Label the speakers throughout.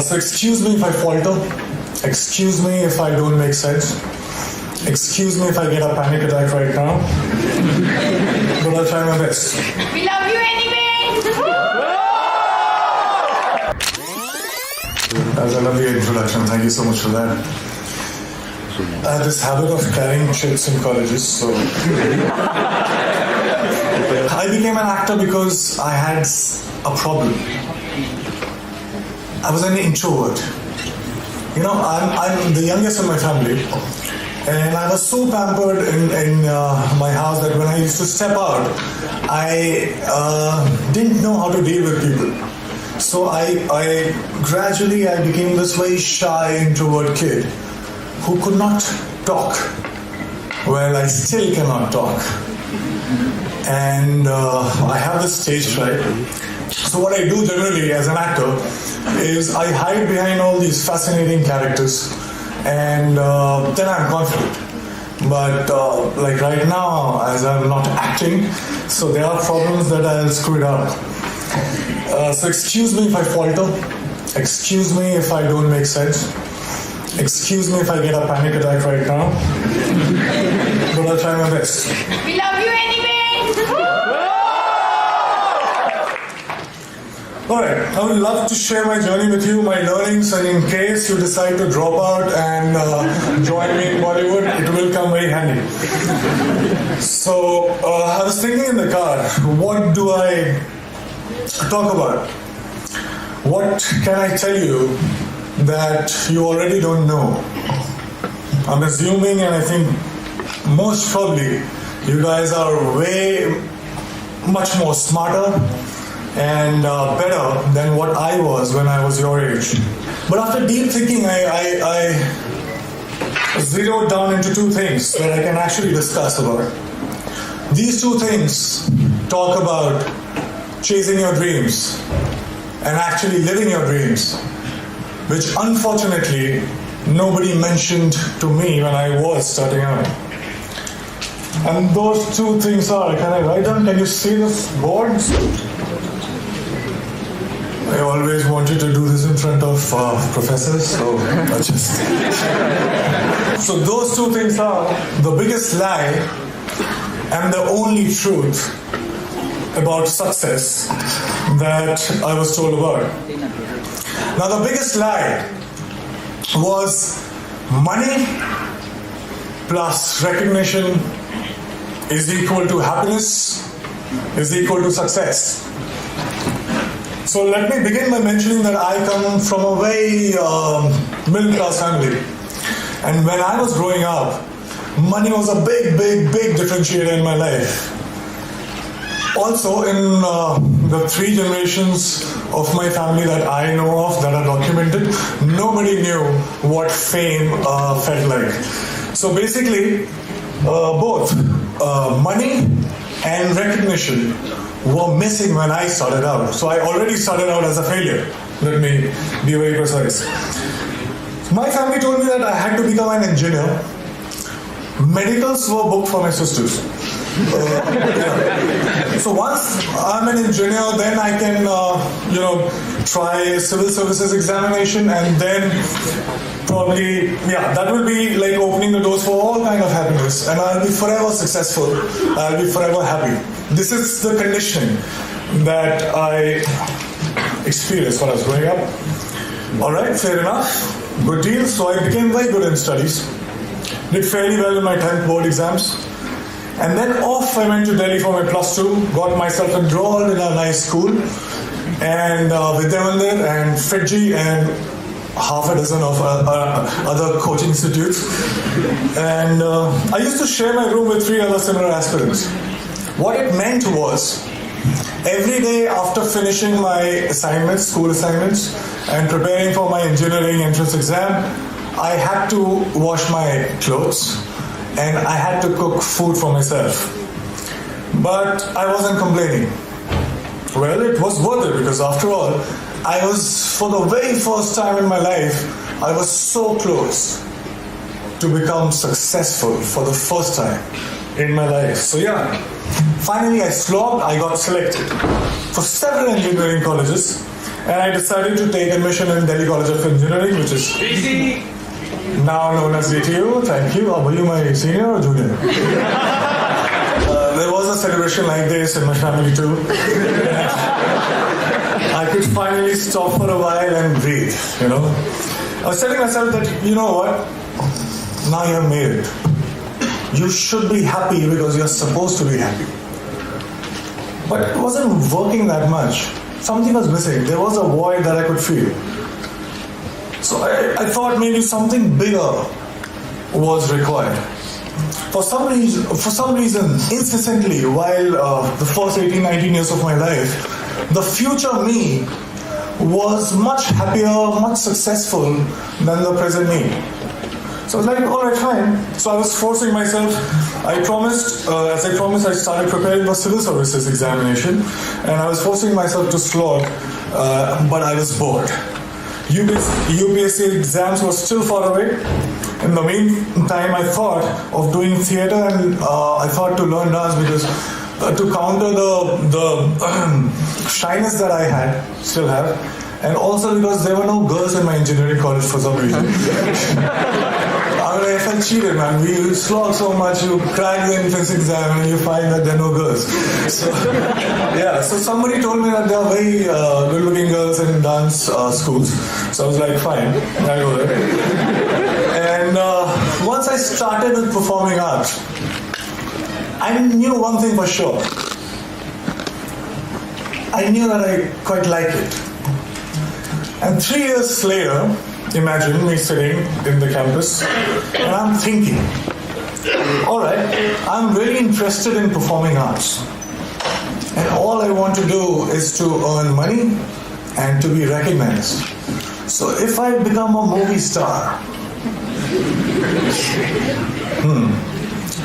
Speaker 1: So excuse me if I falter, excuse me if I don't make sense, excuse me if I get a panic attack right now, but I'll try my best.
Speaker 2: We love you anyway!
Speaker 1: As a lovely introduction, thank you so much for that. I had this habit of carrying chits in colleges, so I became an actor because I had a problem. I was an introvert. You know, I'm the youngest in my family, and I was so pampered in my house that when I used to step out, I didn't know how to deal with people. So I gradually became this very shy introvert kid who could not talk. Well, I still cannot talk, and I have this stage fright. So what I do generally as an actor is I hide behind all these fascinating characters, and then I'm confident. But like right now, as I'm not acting, so there are problems that I'll screw it up. So excuse me if I falter, excuse me if I don't make sense, excuse me if I get a panic attack right now, but I'll try my best.
Speaker 2: We love you anyway!
Speaker 1: Alright, I would love to share my journey with you, my learnings, and in case you decide to drop out and join me in Bollywood, it will come very handy. So, I was thinking in the car, what do I talk about? What can I tell you that you already don't know? I'm assuming, and I think most probably, you guys are way much more smarter and better than what I was when I was your age. But after deep thinking, I zeroed down into two things that I can actually discuss about. These two things talk about chasing your dreams and actually living your dreams, which unfortunately nobody mentioned to me when I was starting out. And those two things are, can I write down? Can you see this board? I always wanted to do this in front of professors, so I just... So those two things are the biggest lie and the only truth about success that I was told about. Now the biggest lie was money plus recognition is equal to happiness, is equal to success. So let me begin by mentioning that I come from a very middle-class family. And when I was growing up, money was a big differentiator in my life. Also, in the three generations of my family that I know of, that are documented, nobody knew what fame felt like. So basically, both money and recognition were missing when I started out. So I already started out as a failure. Let me be very precise. My family told me that I had to become an engineer. Medicals were booked for my sisters. So once I'm an engineer, then I can, try civil services examination, and then probably, that will be like opening the doors for all kind of happiness, and I'll be forever successful. I'll be forever happy. This is the conditioning that I experienced when I was growing up. All right, fair enough, good deal. So I became very good in studies. Did fairly well in my 10th board exams. And then off I went to Delhi for my plus 2, got myself enrolled in a nice school, and Vidyamandir and Fiji and half a dozen of other coaching institutes. And I used to share my room with 3 other similar aspirants. What it meant was, every day after finishing my assignments, school assignments, and preparing for my engineering entrance exam, I had to wash my clothes and I had to cook food for myself. But I wasn't complaining. Well, it was worth it, because after all, I was, for the very first time in my life, I was so close to become successful for the first time in my life. So finally I slogged, I got selected for several engineering colleges, and I decided to take admission in Delhi College of Engineering, which is now known as DTU. Thank you. Were you my senior or junior? There was a celebration like this in my family too. I could finally stop for a while and breathe, I was telling myself that, you know what? Now you're made it. You should be happy because you're supposed to be happy. But it wasn't working that much. Something was missing. There was a void that I could feel. So I thought maybe something bigger was required. For some reason, incessantly, while the first 18, 19 years of my life, the future me was much happier, much successful than the present me. So I was like, all right, fine. So I was forcing myself. I promised, I started preparing for civil services examination, and I was forcing myself to slog, but I was bored. UPSC exams were still far away. In the meantime, I thought of doing theatre, and I thought to learn dance because to counter the shyness that I still have, and also because there were no girls in my engineering college for some reason. I felt cheated, man. We slog so much, you crack the entrance exam and you find that there are no girls. So somebody told me that there are very good-looking girls in dance schools. So I was like, fine, I'll go there. And once I started with performing arts, I knew one thing for sure. I knew that I quite liked it. And 3 years later, imagine me sitting in the campus and I'm thinking, all right, I'm really interested in performing arts. And all I want to do is to earn money and to be recognized. So if I become a movie star,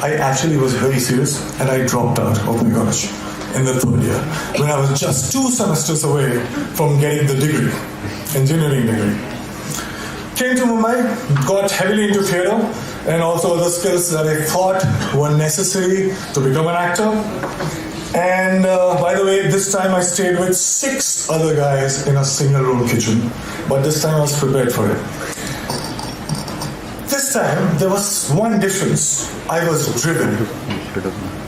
Speaker 1: I actually was very serious and I dropped out of my college in the third year when I was just 2 semesters away from getting the degree, engineering degree. Came to Mumbai, got heavily into theatre and also other skills that I thought were necessary to become an actor. And by the way, this time I stayed with 6 other guys in a single room kitchen, but this time I was prepared for it. This time there was one difference. I was driven.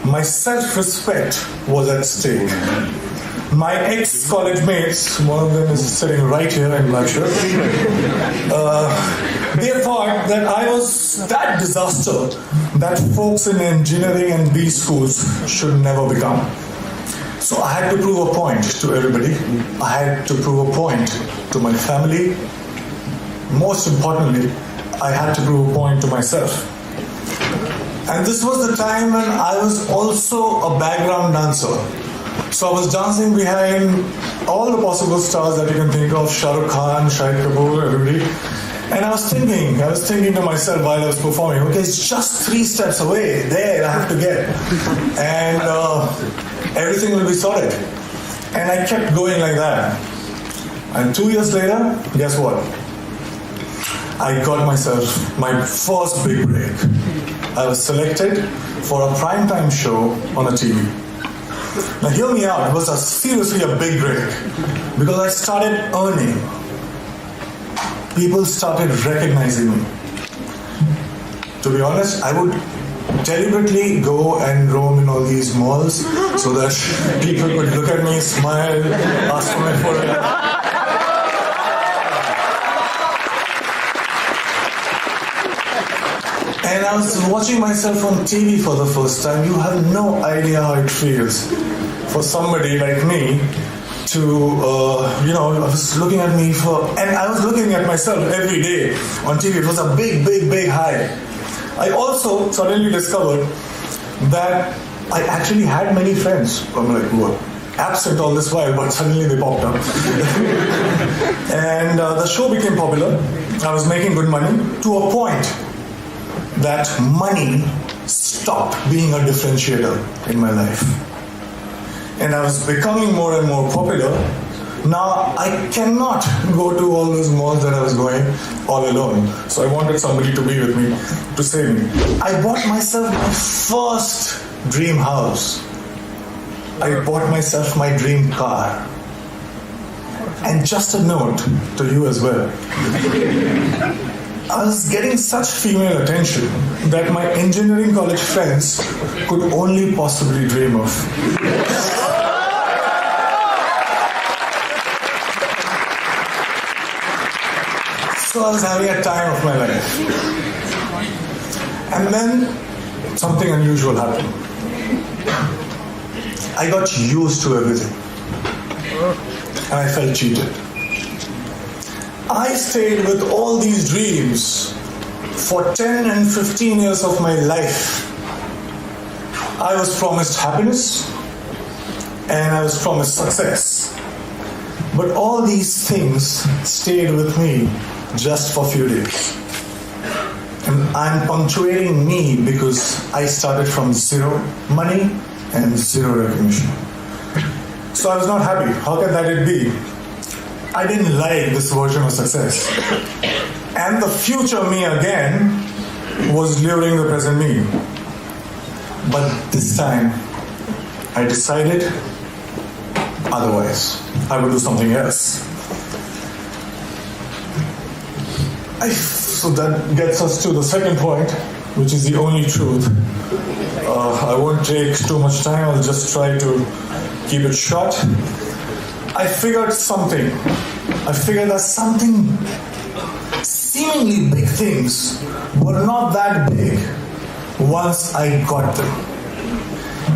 Speaker 1: My self-respect was at stake. My ex-college mates, one of them is sitting right here in black shirt, they thought that I was that disaster that folks in engineering and B schools should never become. So I had to prove a point to everybody. I had to prove a point to my family. Most importantly, I had to prove a point to myself. And this was the time when I was also a background dancer. So I was dancing behind all the possible stars that you can think of, Shah Rukh Khan, Shahid Kapoor, everybody. And I was thinking to myself while I was performing, okay, it's just 3 steps away, there I have to get. And everything will be sorted. And I kept going like that. And 2 years later, guess what? I got myself my first big break. I was selected for a primetime show on a TV. Now hear me out, it was seriously a big break because I started earning. People started recognizing me. To be honest, I would deliberately go and roam in all these malls so that people could look at me, smile, ask for my photograph. And I was watching myself on TV for the first time. You have no idea how it feels for somebody like me to, I was looking at me and I was looking at myself every day on TV. It was a big, big, big high. I also suddenly discovered that I actually had many friends. I'm like, what? Absent all this while, but suddenly they popped up. And the show became popular. I was making good money to a point that money stopped being a differentiator in my life. And I was becoming more and more popular. Now I cannot go to all those malls that I was going all alone. So I wanted somebody to be with me, to save me. I bought myself my first dream house. I bought myself my dream car. And just a note to you as well. I was getting such female attention that my engineering college friends could only possibly dream of. So I was having a time of my life. And then something unusual happened. I got used to everything. And I felt cheated. I stayed with all these dreams for 10 and 15 years of my life. I was promised happiness and I was promised success. But all these things stayed with me just for a few days. And I'm punctuating me because I started from zero money and zero recognition. So I was not happy. How can that be? I didn't like this version of success. And the future me again was luring the present me. But this time, I decided otherwise. I would do something else. So that gets us to the second point, which is the only truth. I won't take too much time. I'll just try to keep it short. I figured something. I figured that something seemingly big things were not that big once I got them.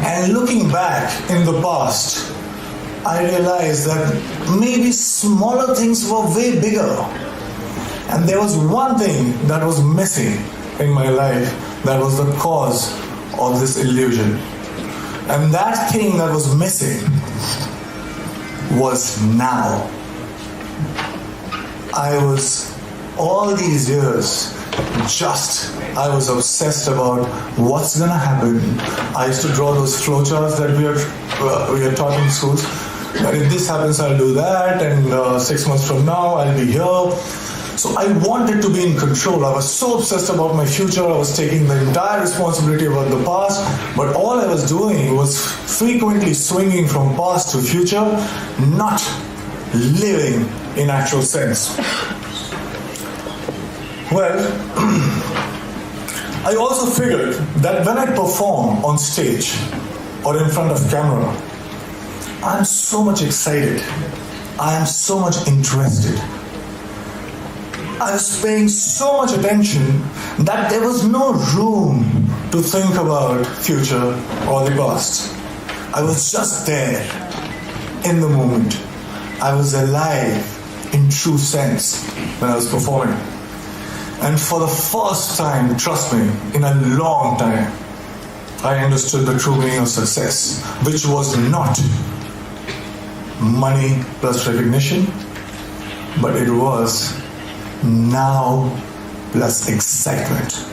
Speaker 1: And looking back in the past, I realized that maybe smaller things were way bigger. And there was one thing that was missing in my life that was the cause of this illusion. And that thing that was missing was now. I was, all these years, I was obsessed about what's gonna happen. I used to draw those flowcharts that we are taught in schools. That if this happens, I'll do that, and 6 months from now, I'll be here. So I wanted to be in control. I was so obsessed about my future. I was taking the entire responsibility about the past. But all I was doing was frequently swinging from past to future, not living in actual sense. Well, I also figured that when I perform on stage or in front of camera, I'm so much excited. I am so much interested. I was paying so much attention that there was no room to think about future or the past. I was just there in the moment. I was alive in true sense when I was performing. And for the first time, trust me, in a long time, I understood the true meaning of success, which was not money plus recognition, but it was now plus excitement.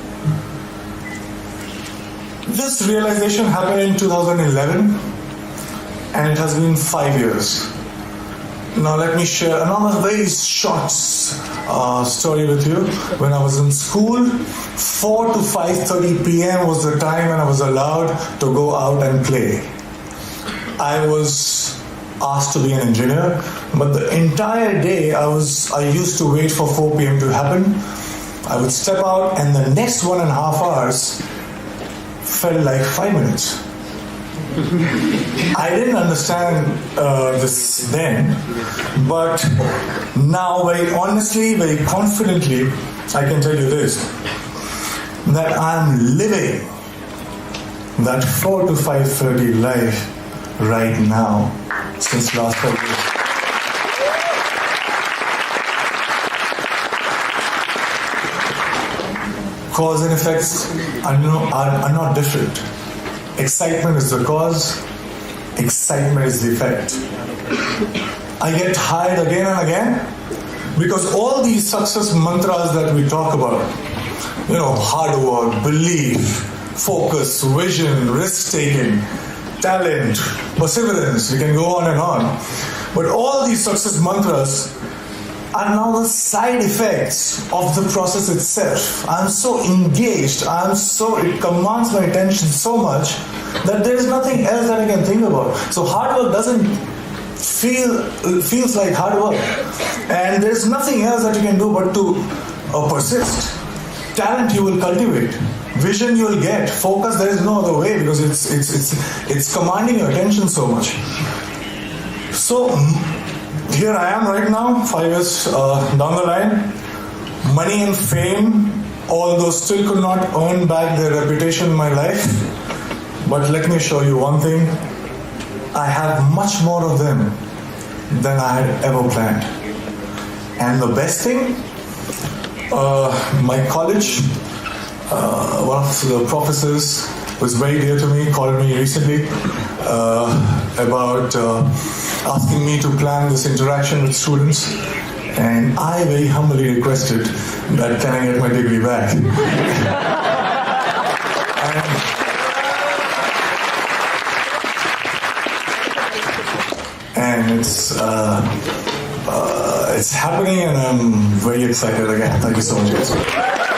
Speaker 1: This realization happened in 2011 and it has been 5 years. Now let me share another very short story with you. When I was in school, 4 to 5:30 p.m. was the time when I was allowed to go out and play. I was asked to be an engineer, but the entire day I used to wait for 4 p.m. to happen. I would step out and the next 1.5 hours felt like 5 minutes. I didn't understand this then, but now very honestly, very confidently, I can tell you this, that I'm living that 4 to 5:30 life right now since last 5 years. Cause and effects are not different. Excitement is the cause, excitement is the effect. I get tired again and again because all these success mantras that we talk about, hard work, belief, focus, vision, risk-taking, talent, perseverance, we can go on and on. But all these success mantras are now the side effects of the process itself. I'm so engaged, it commands my attention so much that there is nothing else that I can think about. So hard work doesn't feels like hard work, and there's nothing else that you can do but to persist. Talent you will cultivate, vision you will get, focus there is no other way because it's commanding your attention so much. So here I am right now, 5 years down the line. Money and fame, although still could not earn back their reputation in my life. But let me show you one thing. I have much more of them than I had ever planned. And the best thing, my college, one of the professors who is very dear to me called me recently about asking me to plan this interaction with students, and I very humbly requested that can I get my degree back. and it's happening, and I'm very excited again. Thank you so much, guys.